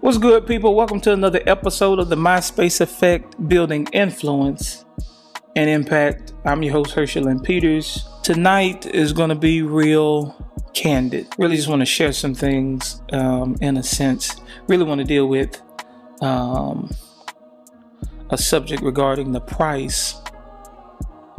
What's good, people? Welcome to another episode of the MySpace Effect, Building Influence and Impact. I'm your host, Herschel M. Tonight is going to be real candid. Really just want to share some things in a sense. Really want to deal with a subject regarding the price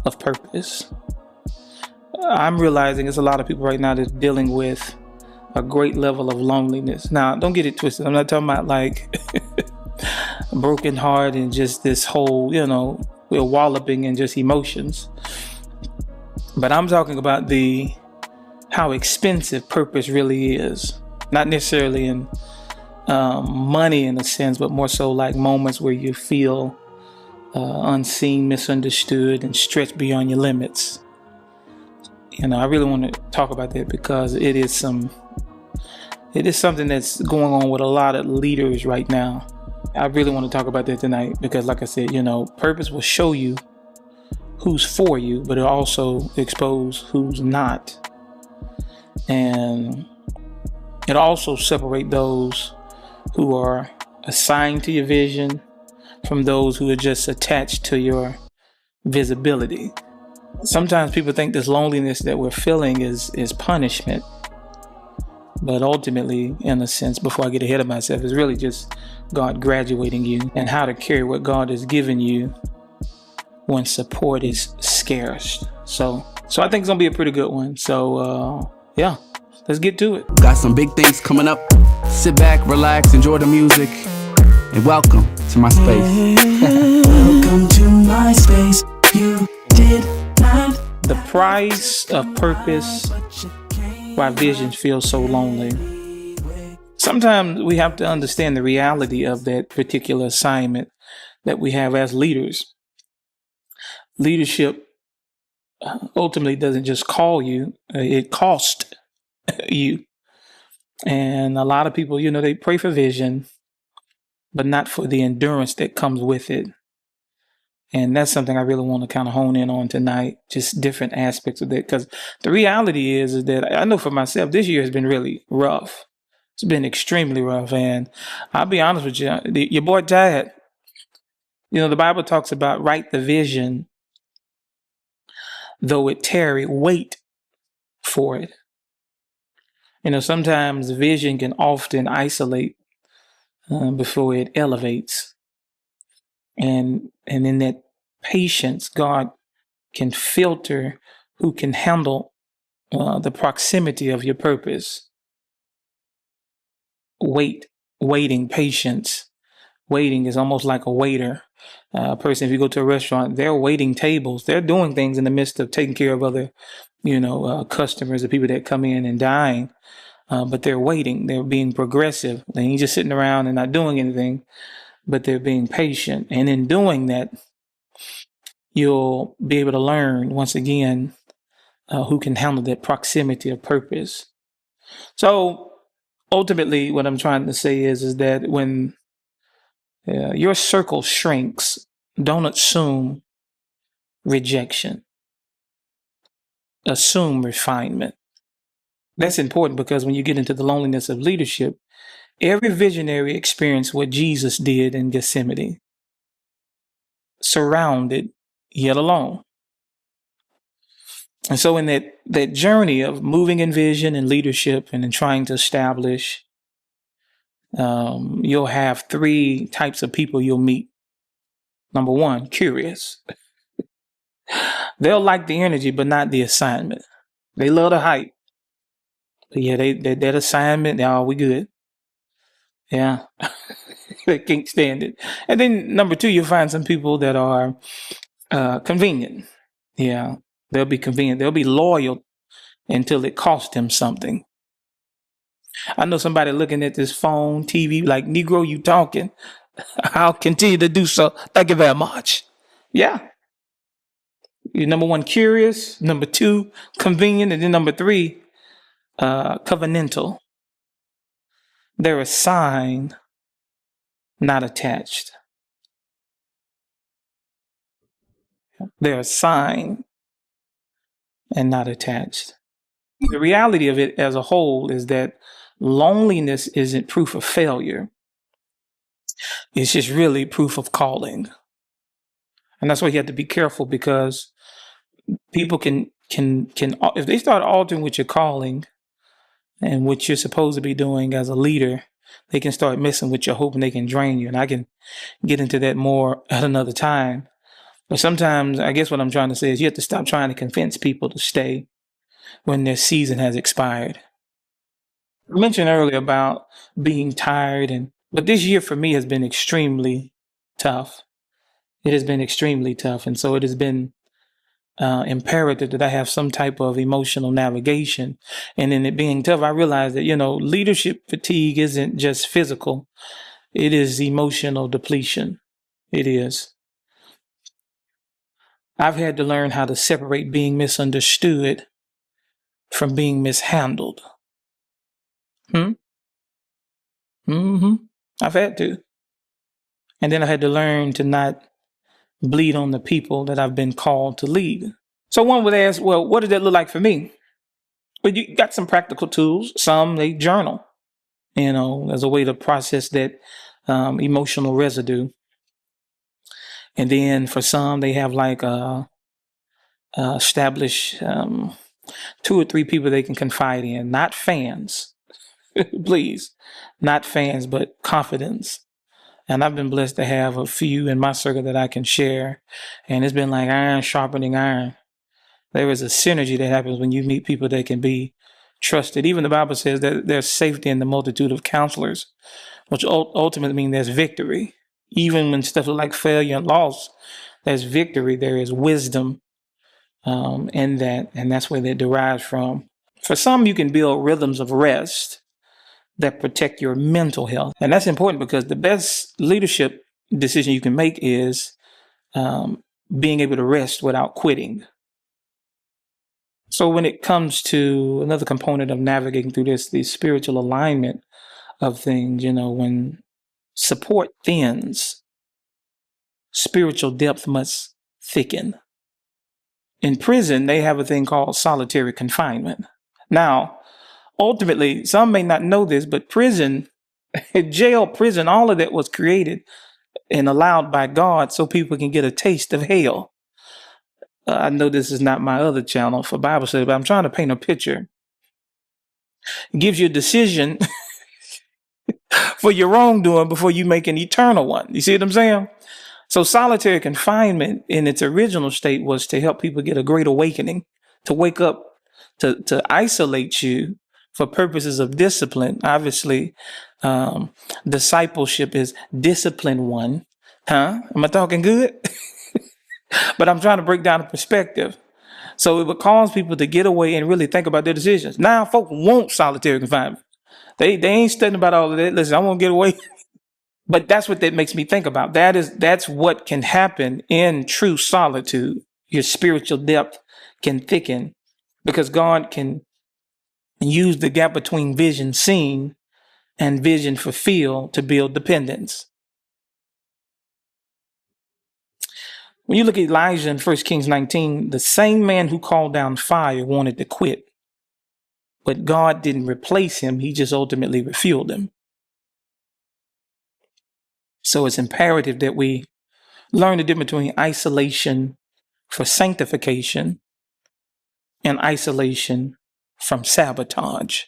of purpose. I'm realizing there's a lot of people right now that's dealing with a great level of loneliness. Now, don't get it twisted. I'm not talking about like a broken heart and just this whole, we're walloping in just emotions. But I'm talking about how expensive purpose really is. Not necessarily in money in a sense, but more so like moments where you feel unseen, misunderstood, and stretched beyond your limits. I really want to talk about that because it is something that's going on with a lot of leaders right now. I really want to talk about that tonight because, like I said, purpose will show you who's for you, but it'll also expose who's not. And it'll also separate those who are assigned to your vision from those who are just attached to your visibility. Sometimes people think this loneliness that we're feeling is punishment. But ultimately, in a sense, before I get ahead of myself, it's really just God graduating you and how to carry what God has given you when support is scarce. So I think it's going to be a pretty good one. So, let's get to it. Got some big things coming up. Sit back, relax, enjoy the music, and welcome to my space. Welcome to my space. You did not. The price of purpose. Why visions feel so lonely. Sometimes we have to understand the reality of that particular assignment that we have as leaders. Leadership ultimately doesn't just call you, it costs you. And a lot of people, they pray for vision, but not for the endurance that comes with it. And that's something I really want to kind of hone in on tonight, just different aspects of that. Because the reality is that I know for myself, this year has been really rough. It's been extremely rough. And I'll be honest with you, your boy tired. The Bible talks about write the vision, though it tarry, wait for it. Sometimes vision can often isolate before it elevates. And in that patience, God can filter who can handle the proximity of your purpose. Waiting, patience. Waiting is almost like a waiter. A person, if you go to a restaurant, they're waiting tables. They're doing things in the midst of taking care of other, customers, the people that come in and dine. But they're waiting. They're being progressive. They ain't just sitting around and not doing anything, but they're being patient. And in doing that, you'll be able to learn, once again, who can handle that proximity of purpose. So ultimately, what I'm trying to say is that when your circle shrinks, don't assume rejection. Assume refinement. That's important because when you get into the loneliness of leadership, every visionary experienced what Jesus did in Gethsemane. Surrounded, yet alone. And so in that journey of moving in vision and leadership and in trying to establish, you'll have three types of people you'll meet. Number one, curious. They'll like the energy, but not the assignment. They love the hype. But yeah, that assignment, we good. Yeah. They can't stand it. And then number two, you'll find some people that are convenient. Yeah, they'll be convenient. They'll be loyal until it costs them something. I know somebody looking at this phone, TV, like, Negro, you talking. I'll continue to do so. Thank you very much. Yeah. You're number one, curious. Number two, convenient. And then number three, covenantal. They're assigned, not attached. They're assigned and not attached. The reality of it as a whole is that loneliness isn't proof of failure. It's just really proof of calling. And that's why you have to be careful, because people can if they start altering what you're calling and what you're supposed to be doing as a leader, they can start messing with your hope and they can drain you. And I can get into that more at another time. But sometimes, I guess what I'm trying to say is you have to stop trying to convince people to stay when their season has expired. I mentioned earlier about being tired, but this year for me has been extremely tough. It has been extremely tough. And so it has been imperative that I have some type of emotional navigation. And in it being tough, I realized that, leadership fatigue isn't just physical. It is emotional depletion. It is. I've had to learn how to separate being misunderstood from being mishandled. I've had to. And then I had to learn to not bleed on the people that I've been called to lead. So one would ask, well, what did that look like for me? Well, you got some practical tools. Some, they journal, as a way to process that emotional residue. And then for some, they have like established 2 or 3 people they can confide in, not fans, please, not fans, but confidence. And I've been blessed to have a few in my circle that I can share. And it's been like iron sharpening iron. There is a synergy that happens when you meet people that can be trusted. Even the Bible says that there's safety in the multitude of counselors, which ultimately means there's victory. Even when stuff like failure and loss, there's victory. There is wisdom in that, and that's where that derives from. For some, you can build rhythms of rest that protect your mental health. And that's important, because the best leadership decision you can make is being able to rest without quitting. So when it comes to another component of navigating through this, the spiritual alignment of things, when support thins, spiritual depth must thicken. In prison, they have a thing called solitary confinement. Now, ultimately, some may not know this, but prison, jail, prison, all of that was created and allowed by God so people can get a taste of hell. I know this is not my other channel for Bible study, but I'm trying to paint a picture. It gives you a decision for your wrongdoing before you make an eternal one. You see what I'm saying? So solitary confinement in its original state was to help people get a great awakening, to wake up, to isolate you for purposes of discipline. Obviously, discipleship is discipline one. Am I talking good? But I'm trying to break down the perspective. So it would cause people to get away and really think about their decisions. Now, folks want solitary confinement. They ain't studying about all of that. Listen, I want to get away. But that's what that makes me think about. That's what can happen in true solitude. Your spiritual depth can thicken, because God can use the gap between vision seen and vision fulfilled to build dependence. When you look at Elijah in 1 Kings 19, the same man who called down fire wanted to quit. But God didn't replace him. He just ultimately refueled him. So it's imperative that we learn the difference between isolation for sanctification and isolation from sabotage.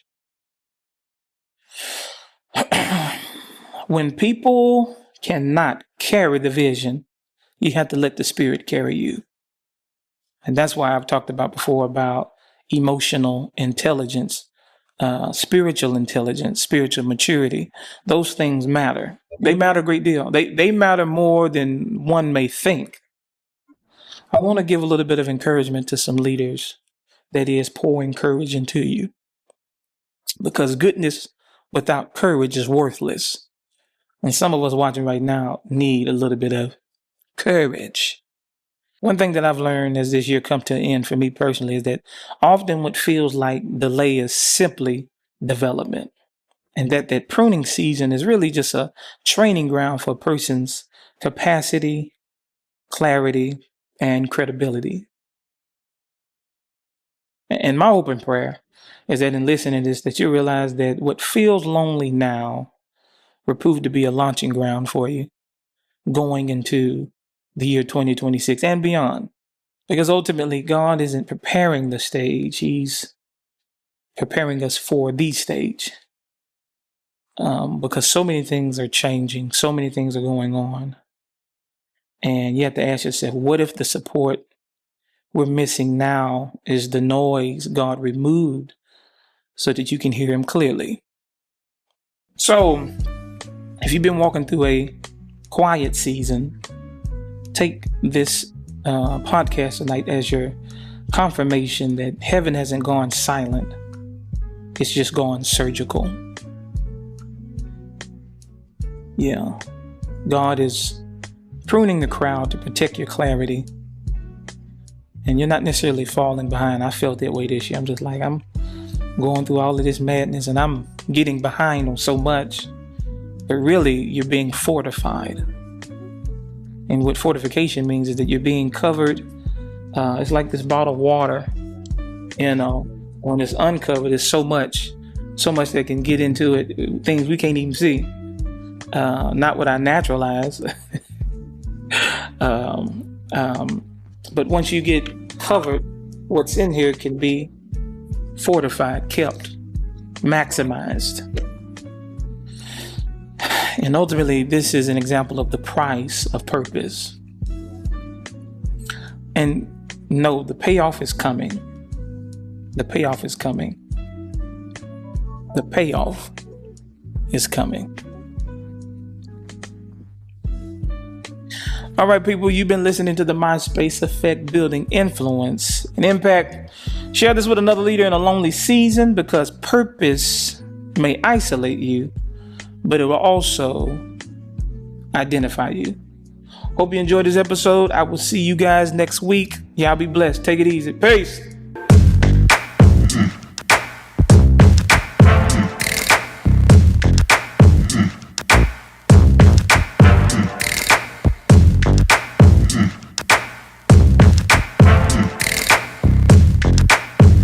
When people cannot carry the vision, you have to let the Spirit carry you. And that's why I've talked about before about emotional intelligence, spiritual intelligence, spiritual maturity. Those things matter. They matter a great deal. They matter more than one may think. I want to give a little bit of encouragement to some leaders, that is, pouring courage into you. Because goodness without courage is worthless. And some of us watching right now need a little bit of courage. One thing that I've learned as this year come to an end for me personally is that often what feels like delay is simply development. And that pruning season is really just a training ground for a person's capacity, clarity, and credibility. And my open prayer is that in listening to this, that you realize that what feels lonely now will prove to be a launching ground for you. going into the year 2026 and beyond. Because ultimately, God isn't preparing the stage. He's preparing us for the stage. Because so many things are changing. So many things are going on. And you have to ask yourself, what if the support we're missing now is the noise God removed so that you can hear him clearly? So, if you've been walking through a quiet season, take this podcast tonight as your confirmation that heaven hasn't gone silent. It's just gone surgical. Yeah. God is pruning the crowd to protect your clarity. And you're not necessarily falling behind. I felt that way this year. I'm just like, I'm going through all of this madness and I'm getting behind on so much. But really, you're being fortified. And what fortification means is that you're being covered. It's like this bottle of water. When it's uncovered, there's so much that can get into it. Things we can't even see. Not with our natural eyes. But once you get covered, what's in here can be fortified, kept, maximized. And ultimately, this is an example of the price of purpose. And no, the payoff is coming. The payoff is coming. The payoff is coming. All right, people, you've been listening to the MySpace Effect, building influence and impact. Share this with another leader in a lonely season, because purpose may isolate you, but it will also identify you. Hope you enjoyed this episode. I will see you guys next week. Y'all be blessed. Take it easy. Peace.